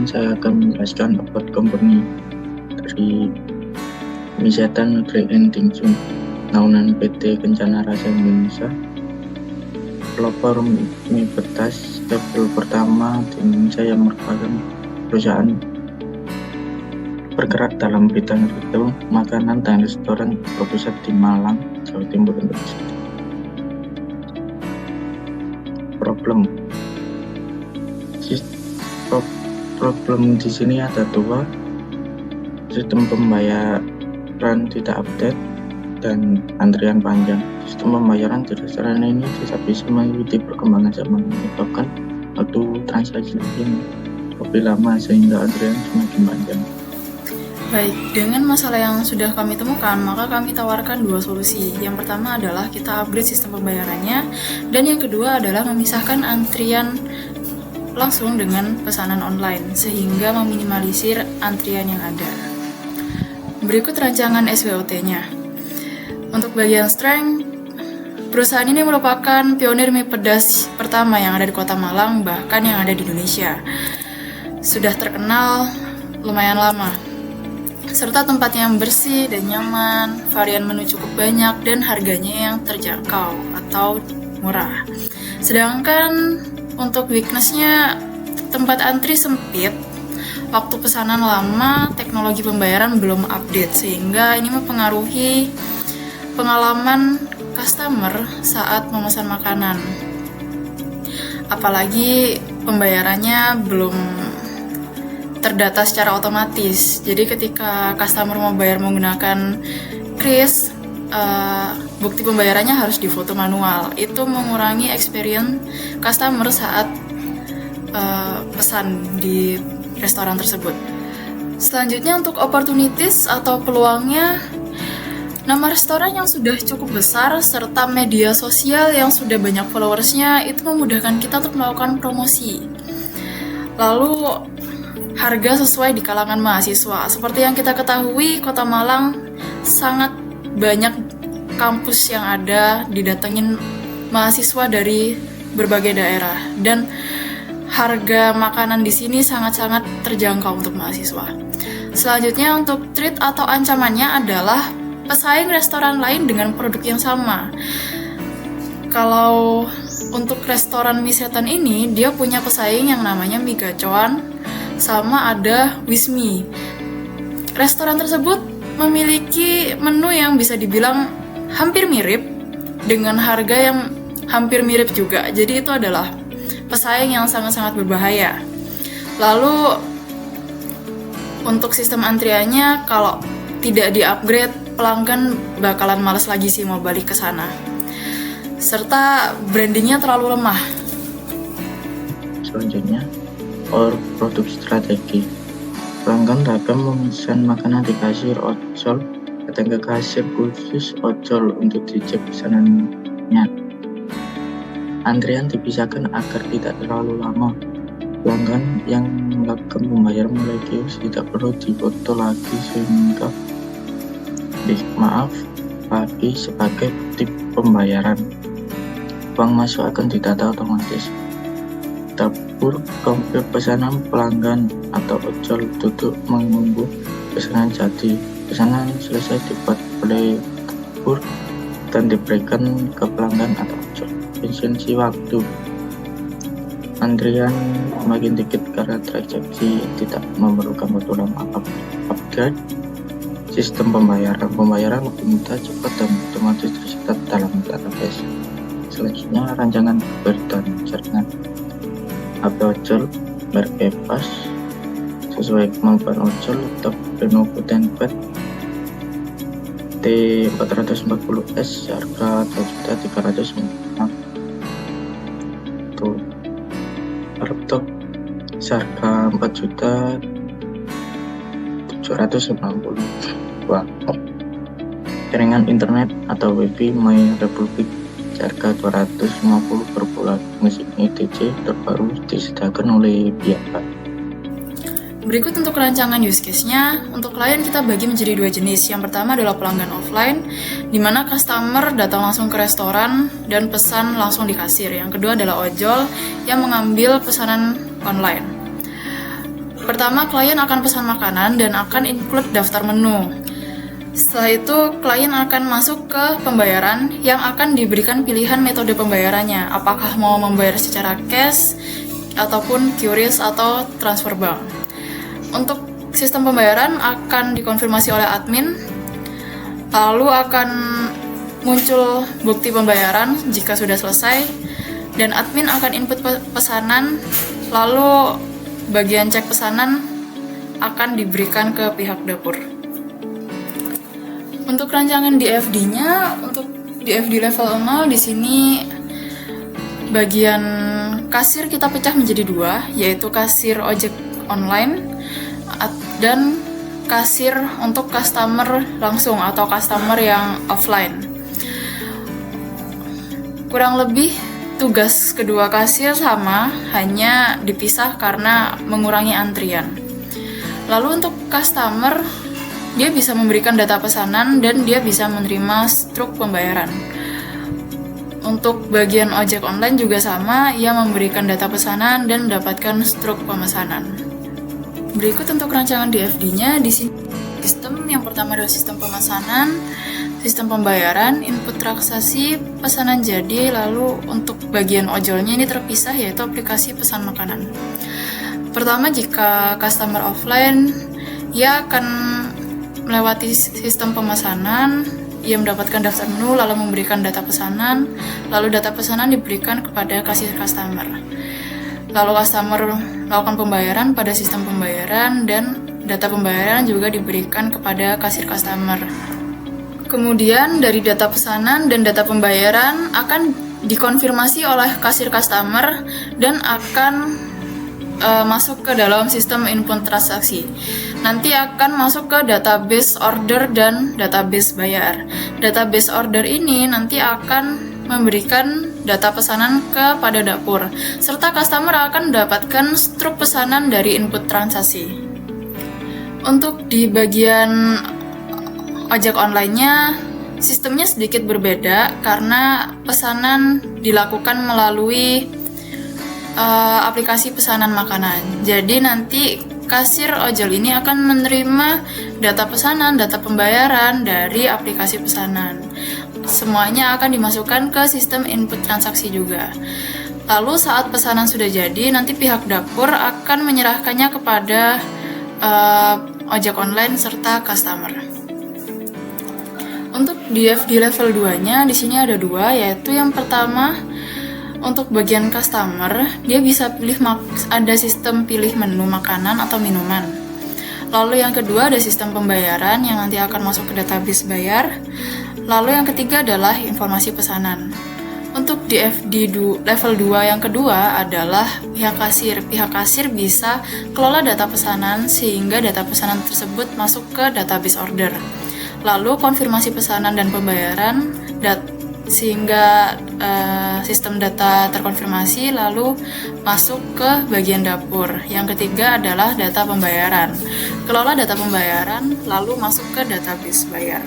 saya akan menjelaskan about company dari Misatan Nutri and Tingsun, naungan PT Kencana Rasa Indonesia. Pelopor mie pedas level pertama di Indonesia yang merupakan perusahaan bergerak dalam bidang retail, makanan dan restoran berpusat di Malang, Jawa Timur, Indonesia. Problem di sini ada dua: sistem pembayaran tidak update dan antrian panjang. Sistem pembayaran di restoran ini tidak bisa mengikuti perkembangan zaman, menyebabkan waktu transaksi yang lebih lama sehingga antrian semakin panjang. Baik, dengan masalah yang sudah kami temukan, maka kami tawarkan dua solusi. Yang pertama adalah kita upgrade sistem pembayarannya, dan yang kedua adalah memisahkan antrian langsung dengan pesanan online, sehingga meminimalisir antrian yang ada. Berikut rancangan SWOT-nya. Untuk bagian strength, perusahaan ini merupakan pionir mie pedas pertama yang ada di Kota Malang, bahkan yang ada di Indonesia. Sudah terkenal lumayan lama, serta tempatnya yang bersih dan nyaman, varian menu cukup banyak, dan harganya yang terjangkau atau murah. Sedangkan untuk weakness-nya, tempat antri sempit, waktu pesanan lama, teknologi pembayaran belum update, sehingga ini mempengaruhi pengalaman customer saat memesan makanan. Apalagi pembayarannya belum terdata secara otomatis. Jadi ketika customer mau bayar menggunakan kris, bukti pembayarannya harus difoto manual. Itu mengurangi experience customer saat pesan di restoran tersebut. Selanjutnya untuk opportunities atau peluangnya, nama restoran yang sudah cukup besar serta media sosial yang sudah banyak followersnya itu memudahkan kita untuk melakukan promosi. Lalu harga sesuai di kalangan mahasiswa. Seperti yang kita ketahui, Kota Malang sangat banyak kampus yang ada didatengin mahasiswa dari berbagai daerah, dan harga makanan di sini sangat-sangat terjangkau untuk mahasiswa. Selanjutnya untuk threat atau ancamannya adalah pesaing restoran lain dengan produk yang sama. Kalau untuk restoran mie setan ini, dia punya pesaing yang namanya Mie Gacoan, sama ada Wismi. Restoran tersebut memiliki menu yang bisa dibilang hampir mirip dengan harga yang hampir mirip juga. Jadi itu adalah pesaing yang sangat-sangat berbahaya. Lalu untuk sistem antriannya, kalau tidak di-upgrade, pelanggan bakalan males lagi sih mau balik ke sana. Serta brandingnya terlalu lemah. Selanjutnya, produk strategi. Pelanggan ragam memesan makanan di kasir ojol, datang ke kasir khusus ojol untuk dicek pesanannya. Antrian dipisahkan agar tidak terlalu lama. Pelanggan yang melakukan pembayaran mulai kios tidak perlu difoto lagi, sehingga lagi sebagai bukti pembayaran. Uang masuk akan didata otomatis. Dapur komplit pesanan pelanggan atau ojol duduk menunggu pesanan jadi. Pesanan selesai dibuat oleh dapur dan diberikan ke pelanggan atau ojol. Efisiensi waktu. Antrian semakin dikit karena transaksi tidak memerlukan waktu lama. Upgrade sistem pembayaran. Pembayaran lebih mudah, cepat, dan otomatis tercatat dalam database. Selanjutnya, rancangan kabar dan jaringan. HP ojol berbebas sesuai kemampuan ojol, laptop Lenovo ThinkPad T440S harga 2.300.000. Laptop seharga 4.790.000. Jaringan internet atau wifi My Republic seharga 250 per bulan. Mesin ETC terbaru disediakan oleh Biaka. Berikut untuk rancangan use case-nya. Untuk klien kita bagi menjadi dua jenis. Yang pertama adalah pelanggan offline, di mana customer datang langsung ke restoran dan pesan langsung di kasir. Yang kedua adalah ojol yang mengambil pesanan online. Pertama, klien akan pesan makanan dan akan include daftar menu. Setelah itu, klien akan masuk ke pembayaran yang akan diberikan pilihan metode pembayarannya. Apakah mau membayar secara cash, ataupun QRIS atau transfer bank. Untuk sistem pembayaran akan dikonfirmasi oleh admin, lalu akan muncul bukti pembayaran jika sudah selesai, dan admin akan input pesanan, lalu bagian cek pesanan akan diberikan ke pihak dapur. Untuk rancangan DFD-nya, untuk DFD level 0 di sini bagian kasir kita pecah menjadi dua, yaitu kasir ojek online dan kasir untuk customer langsung atau customer yang offline. Kurang lebih tugas kedua kasir sama, hanya dipisah karena mengurangi antrian. Lalu untuk customer, dia bisa memberikan data pesanan dan dia bisa menerima struk pembayaran. Untuk bagian ojek online juga sama, ia memberikan data pesanan dan mendapatkan struk pemesanan. Berikut untuk rancangan DFD-nya, di sini sistem yang pertama adalah sistem pemesanan, sistem pembayaran, input transaksi, pesanan jadi, lalu untuk bagian ojolnya ini terpisah, yaitu aplikasi pesan makanan. Pertama, jika customer offline, ia akan melewati sistem pemesanan, ia mendapatkan daftar menu, lalu memberikan data pesanan, lalu data pesanan diberikan kepada kasir customer. Lalu customer melakukan pembayaran pada sistem pembayaran, dan data pembayaran juga diberikan kepada kasir customer. Kemudian dari data pesanan dan data pembayaran akan dikonfirmasi oleh kasir customer dan akan masuk ke dalam sistem input transaksi. Nanti akan masuk ke database order dan database bayar. Database order ini nanti akan memberikan data pesanan kepada dapur, serta customer akan mendapatkan struk pesanan dari input transaksi. Untuk di bagian ojek online-nya, sistemnya sedikit berbeda karena pesanan dilakukan melalui aplikasi pesanan makanan. Jadi nanti kasir ojol ini akan menerima data pesanan, data pembayaran dari aplikasi pesanan. Semuanya akan dimasukkan ke sistem input transaksi juga. Lalu saat pesanan sudah jadi, nanti pihak dapur akan menyerahkannya kepada ojek online serta customer. Untuk DFD level 2-nya di sini ada dua, yaitu yang pertama untuk bagian customer, dia bisa pilih ada sistem pilih menu makanan atau minuman. Lalu yang kedua ada sistem pembayaran yang nanti akan masuk ke database bayar. Lalu yang ketiga adalah informasi pesanan. Untuk DFD level 2 yang kedua adalah pihak kasir. Pihak kasir bisa kelola data pesanan sehingga data pesanan tersebut masuk ke database order. Lalu konfirmasi pesanan dan pembayaran sehingga sistem data terkonfirmasi lalu masuk ke bagian dapur. Yang ketiga adalah data pembayaran. Kelola data pembayaran lalu masuk ke database bayar.